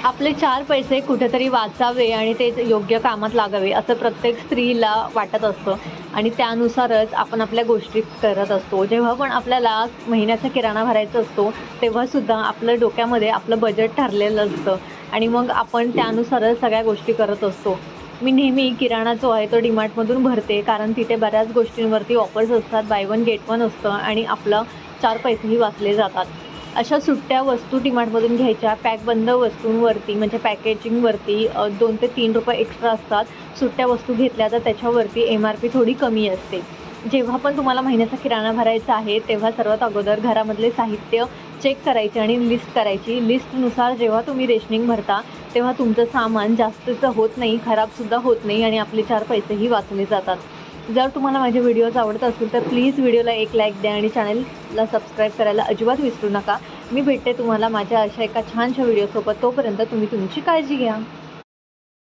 आपले 4 पैसे कुठेतरी वाचावे आणि ते योग्य कामात लागावे असं प्रत्येक स्त्रीला वाटत असतं आणि त्यानुसारच आपण आपल्या गोष्टी करत असतो. जेव्हा पण आपल्याला महिन्याचा किराणा भरायचा असतो, तेव्हासुद्धा आपलं डोक्यामध्ये आपलं बजेट ठरलेलं असतं आणि मग आपण त्यानुसारच सगळ्या गोष्टी करत असतो. मी नेहमी किराणा जो आहे तो डीमार्टमधून भरते, कारण तिथे बऱ्याच गोष्टींवरती ऑफर्स असतात, बाय वन गेट वन असतं आणि आपलं 4 पैसेही वाचले जातात. अशा सुट्ट्या वस्तू डीमार्टमधून घ्यायच्या. पॅकबंद वस्तूंवरती म्हणजे पॅकेजिंगवरती ₹2 ते ₹3 एक्स्ट्रा असतात. सुट्ट्या वस्तू घेतल्या तर त्याच्यावरती MRP थोडी कमी असते. जेव्हा पण तुम्हाला महिन्याचा किराणा भरायचा आहे, तेव्हा सर्वात अगोदर घरामधले साहित्य चेक करायचे आणि लिस्ट करायची. लिस्टनुसार जेव्हा तुम्ही रेशनिंग भरता, तेव्हा तुमचं सामान जास्तीचं होत नाही, खराबसुद्धा होत नाही आणि आपले 4 पैसेही वाचले जातात. जर तुम्हाला माझे व्हिडिओज आवडत असतील तर प्लीज व्हिडिओला एक लाईक द्या आणि चॅनलला सबस्क्राईब करायला अजिबात विसरू नका. मी भेटते तुम्हाला माझ्या अशा एका छानशा व्हिडिओसोबत. तोपर्यंत तुम्ही तुमची काळजी घ्या.